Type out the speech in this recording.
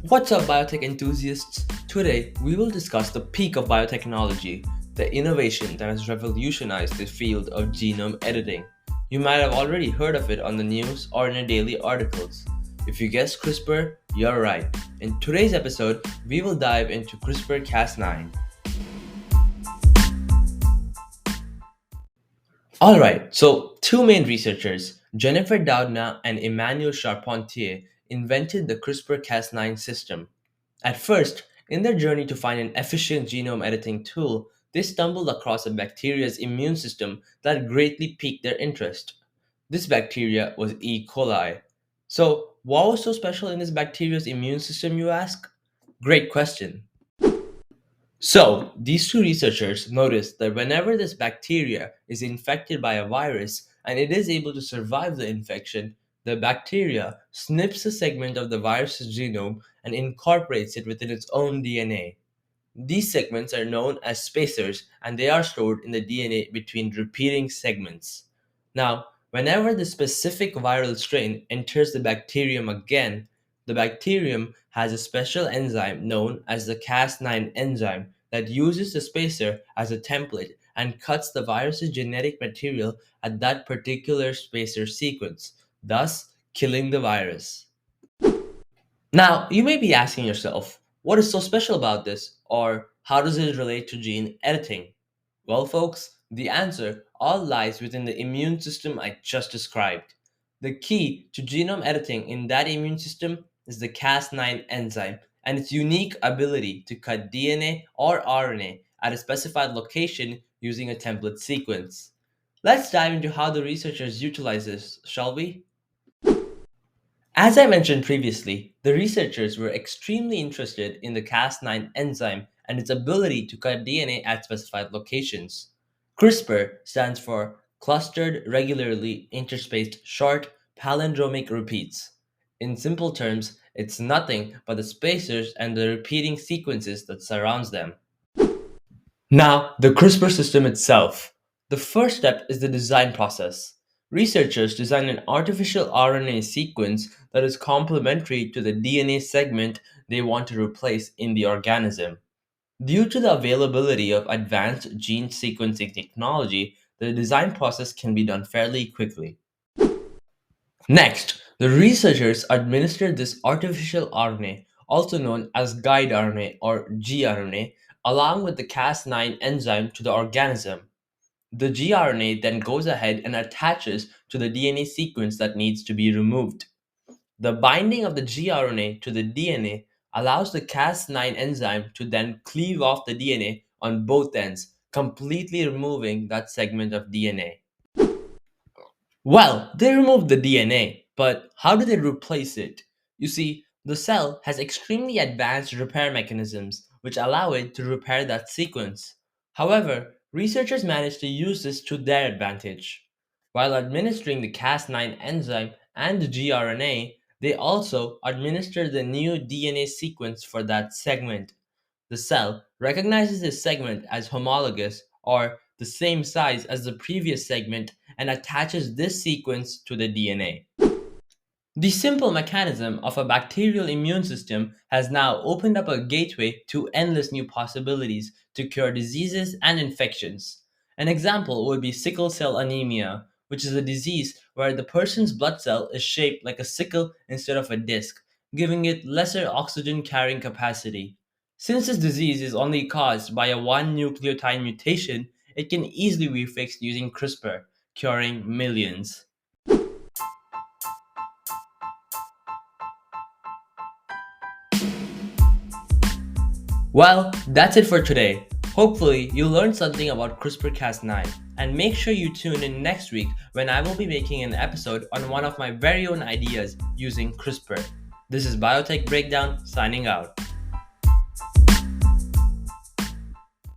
What's up, biotech enthusiasts? Today, we will discuss the peak of biotechnology, the innovation that has revolutionized the field of genome editing. You might have already heard of it on the news or in your daily articles. If you guessed CRISPR, you're right. In today's episode, we will dive into CRISPR Cas9. Alright, so two main researchers, Jennifer Doudna and Emmanuel Charpentier, invented the CRISPR Cas9 system. At first, in their journey to find an efficient genome editing tool, they stumbled across a bacteria's immune system that greatly piqued their interest. This bacteria was E. coli. So, what was so special in this bacteria's immune system, you ask? Great question. So, these two researchers noticed that whenever this bacteria is infected by a virus and it is able to survive the infection, the bacteria snips a segment of the virus's genome and incorporates it within its own DNA. These segments are known as spacers and they are stored in the DNA between repeating segments. Now, whenever the specific viral strain enters the bacterium again, the bacterium has a special enzyme known as the Cas9 enzyme that uses the spacer as a template and cuts the virus's genetic material at that particular spacer sequence, thus killing the virus. Now, you may be asking yourself, what is so special about this, or how does it relate to gene editing? Well, folks, the answer all lies within the immune system I just described. The key to genome editing in that immune system is the Cas9 enzyme and its unique ability to cut DNA or RNA at a specified location using a template sequence. Let's dive into how the researchers utilize this, shall we? As I mentioned previously, the researchers were extremely interested in the Cas9 enzyme and its ability to cut DNA at specified locations. CRISPR stands for Clustered Regularly Interspaced Short Palindromic Repeats. In simple terms, it's nothing but the spacers and the repeating sequences that surrounds them. Now, the CRISPR system itself. The first step is the design process. Researchers design an artificial RNA sequence that is complementary to the DNA segment they want to replace in the organism. Due to the availability of advanced gene sequencing technology, the design process can be done fairly quickly. Next, the researchers administered this artificial RNA, also known as guide RNA or gRNA, along with the Cas9 enzyme to the organism. The gRNA then goes ahead and attaches to the DNA sequence that needs to be removed. The binding of the gRNA to the DNA allows the Cas9 enzyme to then cleave off the DNA on both ends, completely removing that segment of DNA. Well, they removed the DNA, but how do they replace it? You see, the cell has extremely advanced repair mechanisms which allow it to repair that sequence. However, researchers managed to use this to their advantage. While administering the Cas9 enzyme and the gRNA, they also administer the new DNA sequence for that segment. The cell recognizes this segment as homologous or the same size as the previous segment and attaches this sequence to the DNA. The simple mechanism of a bacterial immune system has now opened up a gateway to endless new possibilities to cure diseases and infections. An example would be sickle cell anemia, which is a disease where the person's blood cell is shaped like a sickle instead of a disc, giving it lesser oxygen carrying capacity. Since this disease is only caused by a one nucleotide mutation, it can easily be fixed using CRISPR, curing millions. Well, that's it for today. Hopefully, you learned something about CRISPR-Cas9, and make sure you tune in next week when I will be making an episode on one of my very own ideas using CRISPR. This is Biotech Breakdown signing out.